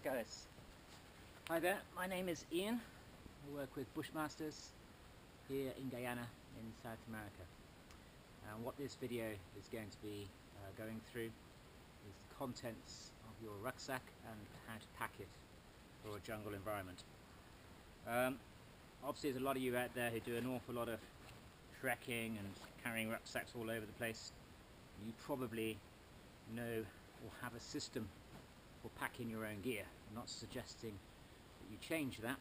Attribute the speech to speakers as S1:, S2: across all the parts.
S1: guys. Hi there, my name is Ian. I work with Bushmasters here in Guyana in South America. And what this video is going to be going through is the contents of your rucksack and how to pack it for a jungle environment. Obviously there's a lot of you out there who do an awful lot of trekking and carrying rucksacks all over the place. You probably know or have a system for packing your own gear. I'm not suggesting that you change that.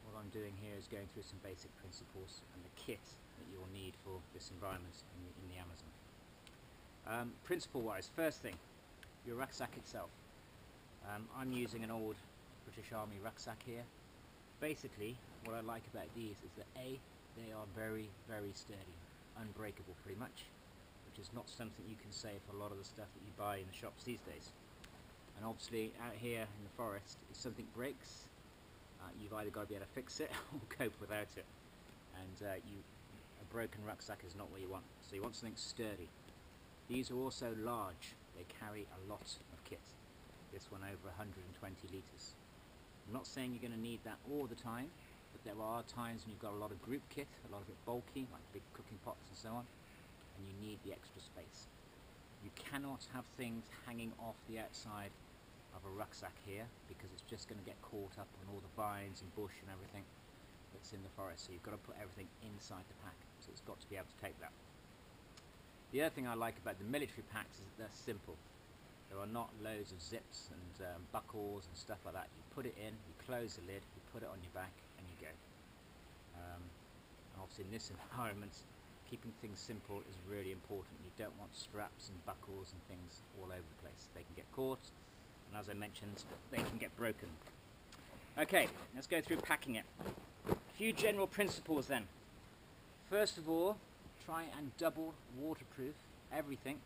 S1: What I'm doing here is going through some basic principles and the kit that you'll need for this environment in the Amazon. Principle wise, first thing, your rucksack itself. I'm using an old British Army rucksack here. Basically what I like about these is that A, they are very sturdy, unbreakable pretty much, which is not something you can say for a lot of the stuff that you buy in the shops these days. And obviously out here in the forest, if something breaks, you've either got to be able to fix it or cope without it. And a broken rucksack is not what you want. So you want something sturdy. These are also large. They carry a lot of kit. This one over 120 litres. I'm not saying you're going to need that all the time, but there are times when you've got a lot of group kit, a lot of it bulky, like big cooking pots and so on, and you need the extra space. You cannot have things hanging off the outside of a rucksack here because it's just going to get caught up on all the vines and bush and everything that's in the forest. So you've got to put everything inside the pack. So it's got to be able to take that. The other thing I like about the military packs is that they're simple. There are not loads of zips and buckles and stuff like that. You put it in, you close the lid, you put it on your back and you go. And obviously in this environment, keeping things simple is really important. You don't want straps and buckles and things all over the place. They can get caught, and as I mentioned, they can get broken. Okay, let's go through packing it. A few general principles then. First of all, try and double waterproof everything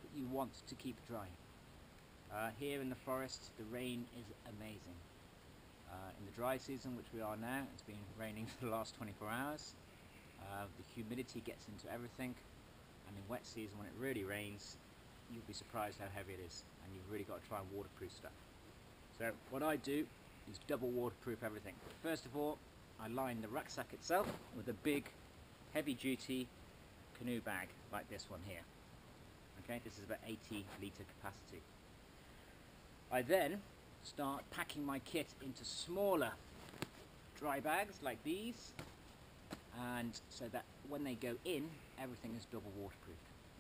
S1: that you want to keep dry. Here in the forest, the rain is amazing. In the dry season, which we are now, it's been raining for the last 24 hours. The humidity gets into everything, and in wet season when it really rains, you'll be surprised how heavy it is, and you've really got to try and waterproof stuff. So what I do is double waterproof everything. First of all, I line the rucksack itself with a big heavy duty canoe bag like this one here. Okay, this is about 80 litre capacity. I then start packing my kit into smaller dry bags like these, and so that when they go in, everything is double waterproof.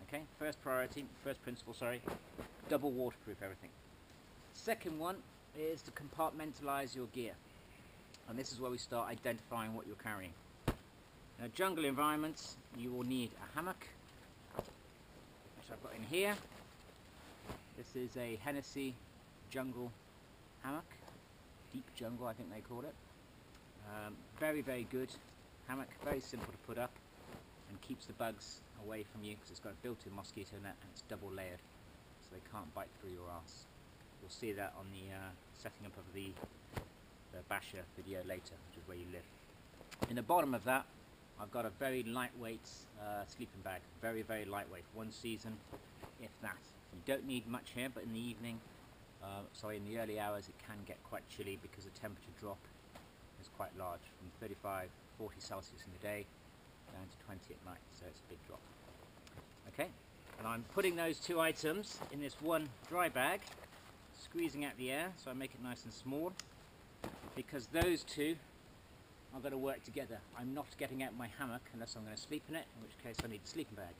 S1: Okay, first priority, first principle, sorry, double waterproof everything. Second one is to compartmentalize your gear, and this is where we start identifying what you're carrying. In a jungle environment, you will need a hammock, which I've got in here. This is a Hennessy jungle hammock, deep jungle I think they call it. Very good hammock, very simple to put up and keeps the bugs away from you because it's got a built-in mosquito net and it's double layered so they can't bite through your arse. You'll see that on the setting up of the Basher video later, which is where you live. In the bottom of that I've got a very lightweight sleeping bag, very lightweight, one season if that. You don't need much here, but in the evening, in the early hours it can get quite chilly because the temperature drop is quite large, from 35-40 Celsius in the day down to 20 at night, so it's a big drop. Okay, and I'm putting those two items in this one dry bag, squeezing out the air so I make it nice and small, because those two are going to work together. I'm not getting out my hammock unless I'm going to sleep in it, in which case I need a sleeping bag.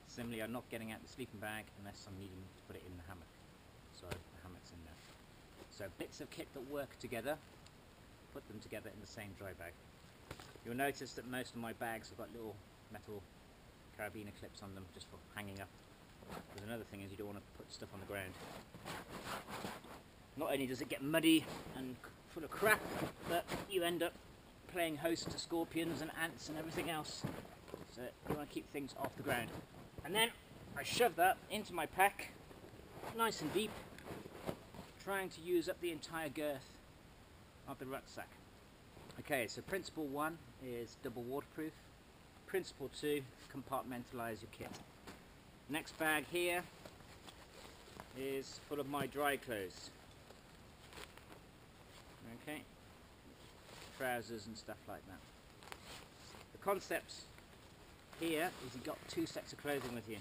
S1: Similarly, I'm not getting out the sleeping bag unless I'm needing to put it in the hammock. So the hammock's in there. So bits of kit that work together, put them together in the same dry bag. You'll notice that most of my bags have got little metal carabiner clips on them just for hanging up. Because another thing is you don't want to put stuff on the ground. Not only does it get muddy and full of crap, but you end up playing host to scorpions and ants and everything else. So you want to keep things off the ground. And then I shove that into my pack, nice and deep, trying to use up the entire girth of the rucksack. Okay, so principle 1 is double waterproof. Principle 2, compartmentalize your kit. Next bag here is full of my dry clothes. Okay, trousers and stuff like that. The concept here is you've got 2 sets of clothing with you.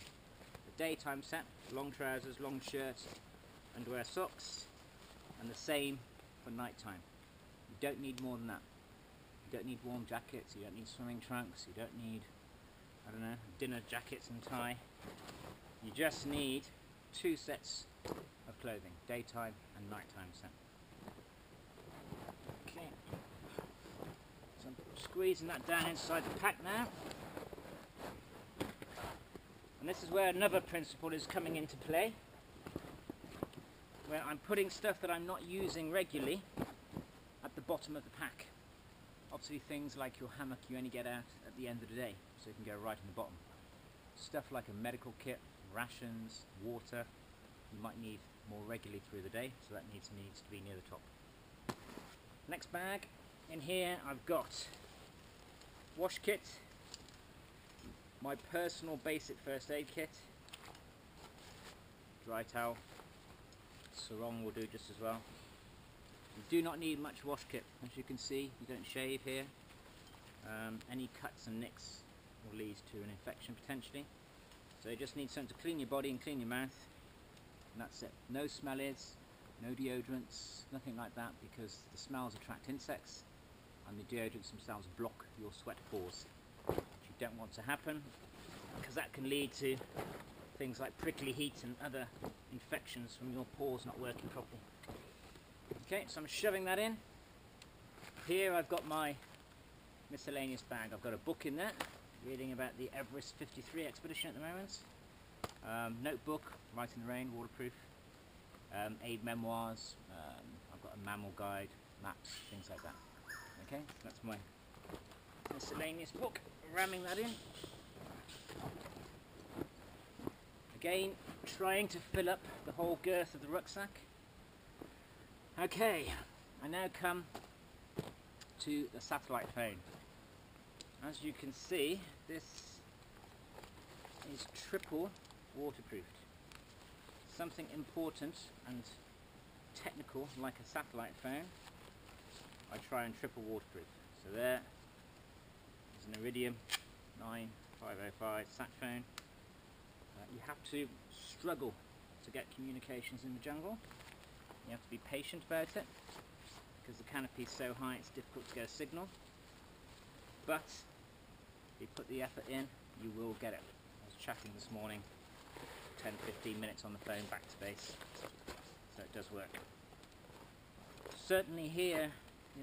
S1: The daytime set, long trousers, long shirts, underwear, socks, and the same for nighttime. You don't need more than that. You don't need warm jackets, you don't need swimming trunks, you don't need, I don't know, dinner jackets and tie. You just need 2 sets of clothing, daytime and nighttime set. Okay, so I'm squeezing that down inside the pack now. And this is where another principle is coming into play, where I'm putting stuff that I'm not using regularly at the bottom of the pack. Obviously things like your hammock you only get out at the end of the day, so you can go right in the bottom. Stuff like a medical kit, rations, water, you might need more regularly through the day, so that needs to be near the top. Next bag, in here I've got wash kit, my personal basic first aid kit, dry towel, sarong will do just as well. You do not need much wash kit, as you can see, you don't shave here. Any cuts and nicks will lead to an infection potentially. So you just need something to clean your body and clean your mouth, and that's it. No smellies, no deodorants, nothing like that, because the smells attract insects and the deodorants themselves block your sweat pores, which you don't want to happen, because that can lead to things like prickly heat and other infections from your pores not working properly. Okay, so I'm shoving that in. Here I've got my miscellaneous bag. I've got a book in there, reading about the Everest 53 expedition at the moment. Notebook, Write in the Rain, waterproof. Aid memoirs. I've got a mammal guide, maps, things like that. Okay, so that's my miscellaneous book. Ramming that in. Again, trying to fill up the whole girth of the rucksack. Okay, I now come to the satellite phone. As you can see, this is triple waterproofed. Something important and technical like a satellite phone, I try and triple waterproof. So there is an Iridium 9505 sat phone. You have to struggle to get communications in the jungle. You have to be patient about it, because the canopy is so high it's difficult to get a signal. But if you put the effort in, you will get it. I was chatting this morning, 10-15 minutes on the phone back to base, so it does work. Certainly here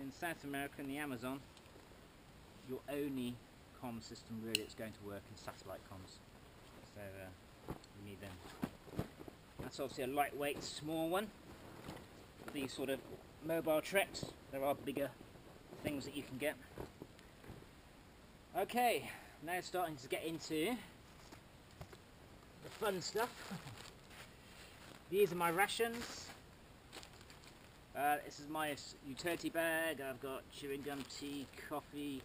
S1: in South America, in the Amazon, your only comm system really that's going to work is satellite comms. So you need them. That's obviously a lightweight, small one. These sort of mobile treks, there are bigger things that you can get. Okay, now starting to get into the fun stuff. These are my rations. This is my utility bag. I've got chewing gum, tea, coffee,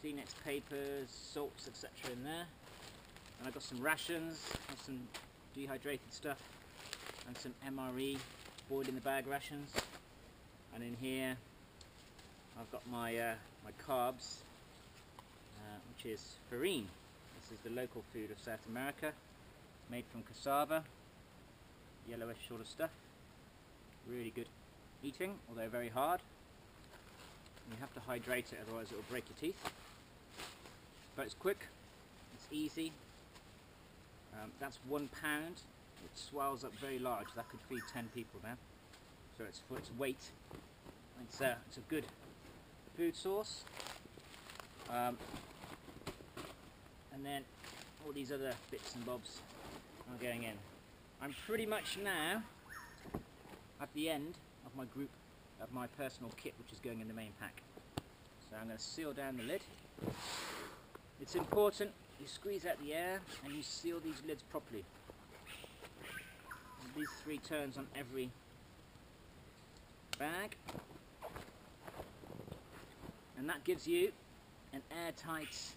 S1: Kleenex papers, salts, etc. in there. And I've got some rations, some dehydrated stuff, and some MRE boiled in the bag rations. And in here I've got my my carbs, which is farine. This is the local food of South America, made from cassava, yellowish sort of stuff. Really good eating, although very hard. You have to hydrate it, otherwise it will break your teeth. But it's quick, it's easy. That's 1 pound. It swells up very large. That could feed 10 people now. So it's for its weight. It's a good food source. And then all these other bits and bobs are going in. I'm pretty much now at the end of my group of my personal kit, which is going in the main pack. So I'm going to seal down the lid. It's important you squeeze out the air and you seal these lids properly. These 3 turns on every bag, and that gives you an airtight,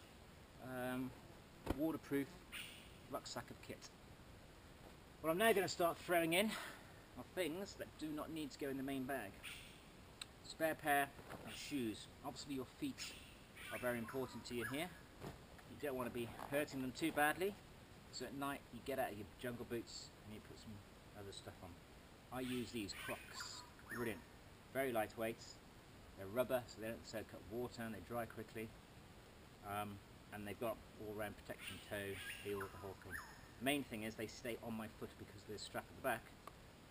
S1: waterproof rucksack of kit. What I'm now going to start throwing in are things that do not need to go in the main bag. spare pair of shoes. Obviously your feet are very important to you here. You don't want to be hurting them too badly, so at night you get out of your jungle boots and you put some other stuff on. I use these Crocs. Brilliant. Very lightweight. They're rubber, so they don't soak up water and they dry quickly. And they've got all-round protection, toe, heel, the whole thing. Main thing is they stay on my foot because of this strap at the back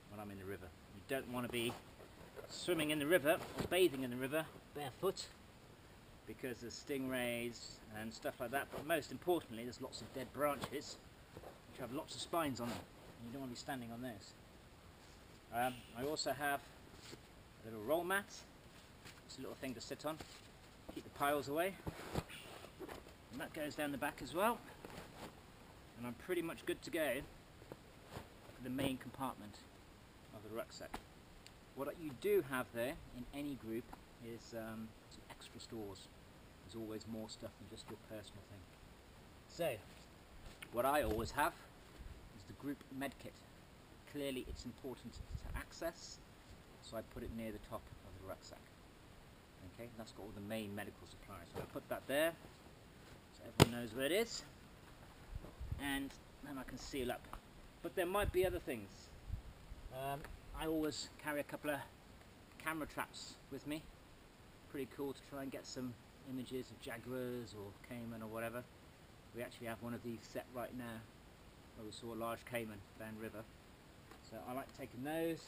S1: when I'm in the river. You don't want to be swimming in the river or bathing in the river barefoot because there's stingrays and stuff like that, but most importantly there's lots of dead branches which have lots of spines on them and you don't want to be standing on those. I also have a little roll mat. It's a little thing to sit on, keep the piles away, and that goes down the back as well, and I'm pretty much good to go for the main compartment of the rucksack. What you do have there in any group is some extra stores. There's always more stuff than just your personal thing. So, what I always have is the group med kit. Clearly it's important to access, so I put it near the top of the rucksack. Okay, that's got all the main medical supplies. So I'll put that there, so everyone knows where it is, and then I can seal up. But there might be other things. I always carry a couple of camera traps with me. Pretty cool to try and get some images of jaguars or caiman or whatever. We actually have one of these set right now where we saw a large caiman downriver. So I like taking those.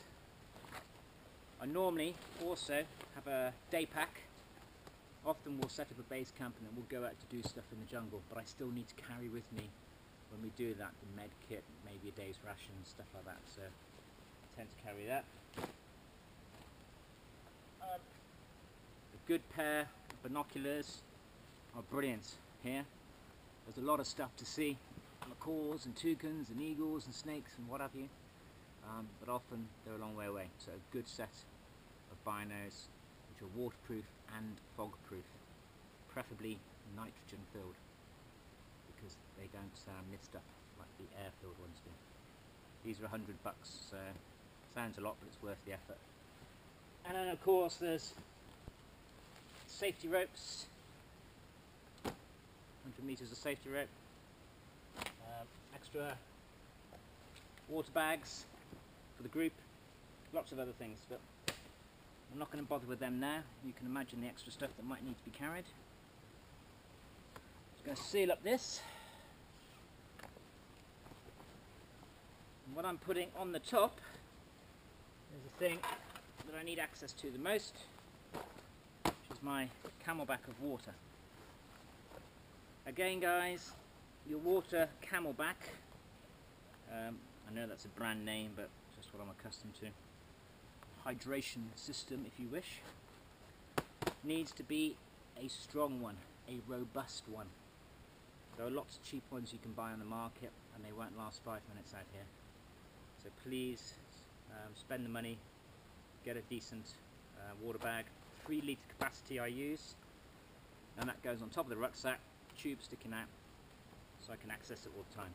S1: I normally also have a day pack. Often we'll set up a base camp and then we'll go out to do stuff in the jungle, but I still need to carry with me when we do that the med kit, maybe a day's ration, stuff like that. So I tend to carry that. A good pair of binoculars are brilliant here. There's a lot of stuff to see, macaws and toucans and eagles and snakes and what have you. But often they're a long way away, so a good set of binos which are waterproof and fog proof, preferably nitrogen filled because they don't mist up like the air filled ones do. These are $100, so sounds a lot but it's worth the effort. And then of course there's safety ropes, 100 meters of safety rope, extra water bags for the group, lots of other things, but I'm not going to bother with them now. You can imagine the extra stuff that might need to be carried. Just going to seal up this. And what I'm putting on the top is the thing that I need access to the most, which is my camelback of water. Again guys, your water camelback, I know that's a brand name, but just what I'm accustomed to. Hydration system, if you wish, needs to be a strong one, a robust one. There are lots of cheap ones you can buy on the market and they won't last 5 minutes out here. So please spend the money, get a decent water bag. 3 litre capacity I use, and that goes on top of the rucksack, tube sticking out, so I can access it all the time.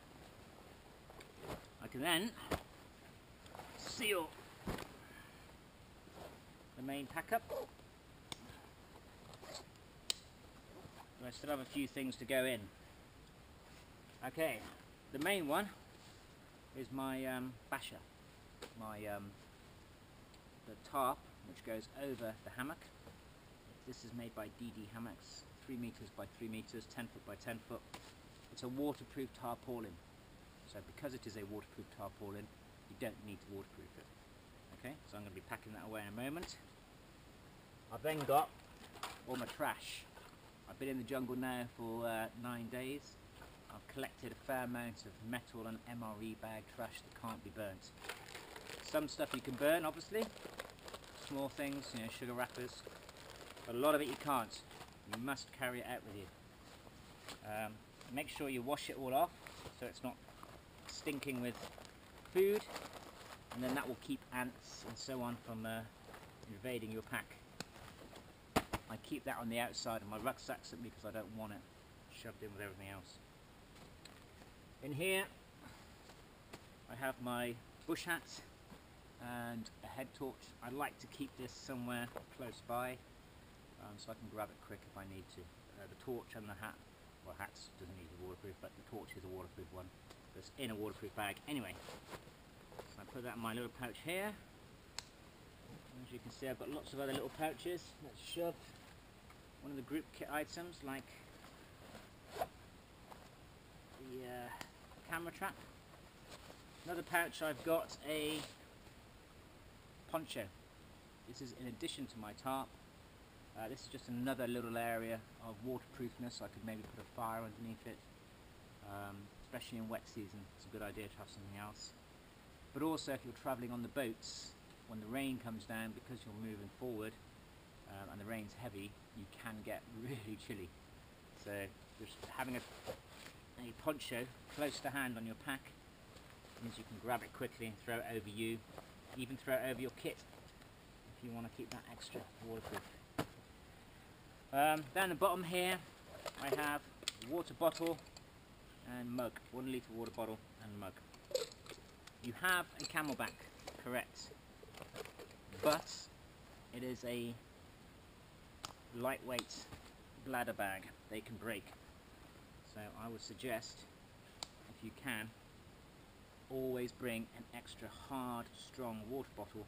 S1: I can then seal the main pack up. I still have a few things to go in. Okay, the main one is my basher, the tarp which goes over the hammock. This is made by DD Hammocks, 3 meters by 3 meters, 10 foot by 10 foot. It's a waterproof tarpaulin. So because it is a waterproof tarpaulin, you don't need to waterproof it. Okay, so I'm going to be packing that away in a moment. I've then got all my trash. I've been in the jungle now for 9 days. I've collected a fair amount of metal and MRE bag trash that can't be burnt. Some stuff you can burn, obviously. Small things, you know, sugar wrappers. But a lot of it you can't. You must carry it out with you. Make sure you wash it all off so it's not stinking with food, and then that will keep ants and so on from invading your pack. I keep that on the outside of my rucksack simply because I don't want it shoved in with everything else. In here I have my bush hat and a head torch. I like to keep this somewhere close by so I can grab it quick if I need to. The torch and the hat, well, hats doesn't need to be waterproof, but the torch is a waterproof one. It's in a waterproof bag. Anyway, so I put that in my little pouch here. As you can see, I've got lots of other little pouches. Let's shove one of the group kit items, like the camera trap. Another pouch, I've got a poncho. This is in addition to my tarp. This is just another little area of waterproofness. I could maybe put a fire underneath it, especially in wet season. It's a good idea to have something else. But also if you're travelling on the boats, when the rain comes down, because you're moving forward and the rain's heavy, you can get really chilly. So just having a poncho close to hand on your pack means you can grab it quickly and throw it over you, even throw it over your kit if you want to keep that extra waterproof. Down the bottom here I have a water bottle and mug, 1 litre water bottle and mug. You have a camelback, correct, but it is a lightweight bladder bag. They can break, so I would suggest, if you can, always bring an extra hard, strong water bottle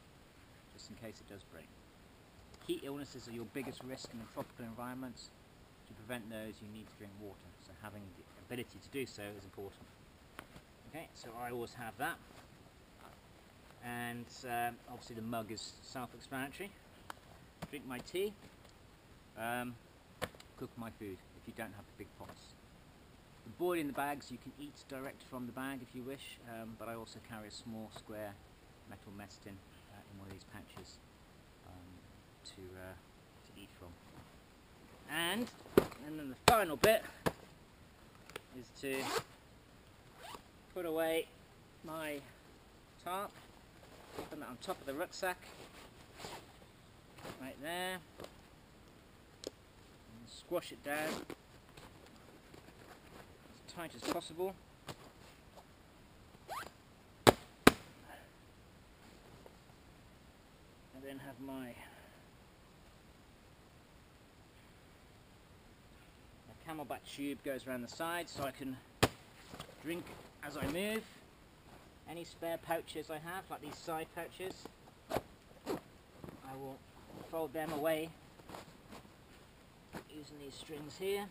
S1: just in case it does break. Heat illnesses are your biggest risk in the tropical environments. To prevent those, you need to drink water, so having the ability to do so is important. Okay, so I always have that, and obviously the mug is self-explanatory. Drink my tea, cook my food if you don't have the big pots. The boil in the bags you can eat direct from the bag if you wish, but I also carry a small square metal mess tin in one of these pouches to eat from. And then the final bit is to put away my tarp, put that on top of the rucksack, right there, and squash it down as tight as possible. And then have my camelback tube goes around the side so I can drink as I move. Any spare pouches I have, like these side pouches, I will fold them away using these strings here,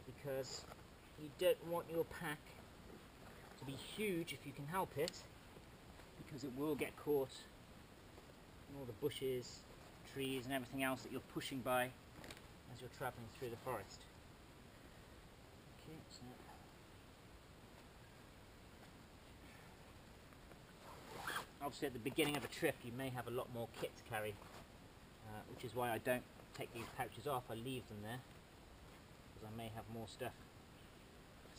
S1: because you don't want your pack to be huge if you can help it, because it will get caught in all the bushes, trees and everything else that you're pushing by as you're travelling through the forest. Okay, so obviously at the beginning of a trip you may have a lot more kit to carry, which is why I don't take these pouches off. I leave them there because I may have more stuff.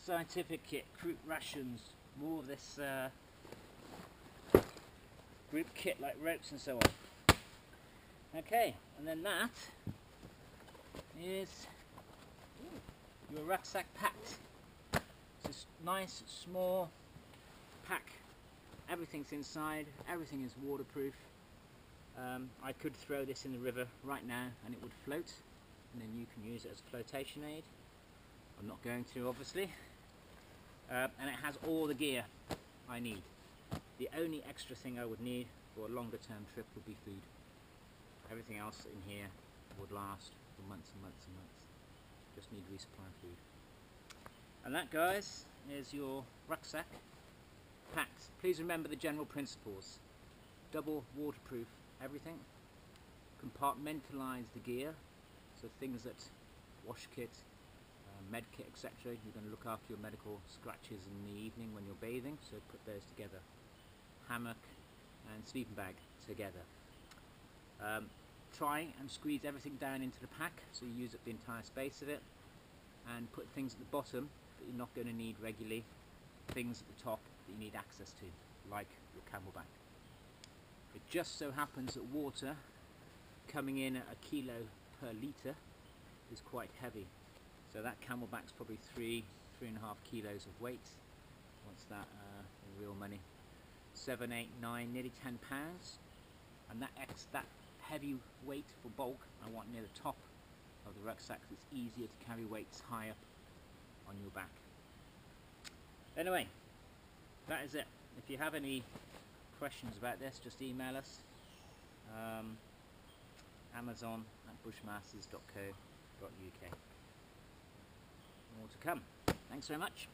S1: Scientific kit, group rations, more of this group kit like ropes and so on. Okay, and then that is your rucksack packed. It's a nice small pack. Everything's inside, everything is waterproof. I could throw this in the river right now and it would float, and then you can use it as a flotation aid. I'm not going to, obviously. And it has all the gear I need. The only extra thing I would need for a longer term trip would be food. Everything else in here would last for months and months and months. Just need resupply food. And that, guys, is your rucksack packed. Please remember the general principles. Double waterproof everything. Compartmentalize the gear, so things that wash kit, med kit, etc. You're going to look after your medical scratches in the evening when you're bathing, so put those together. Hammock and sleeping bag together. Try and squeeze everything down into the pack so you use up the entire space of it, and put things at the bottom that you're not going to need regularly, things at the top that you need access to, like your camelback. It just so happens that water coming in at 1 kilo per litre is quite heavy, so that camelback's probably 3.5 kilos of weight. What's that in real money? 7, 8, 9, nearly 10 pounds, and that heavy weight for bulk I want near the top of the rucksack, so it's easier to carry weights high up on your back. Anyway, that is it. If you have any questions about this, just email us. Amazon@bushmasters.co.uk. More to come. Thanks very much.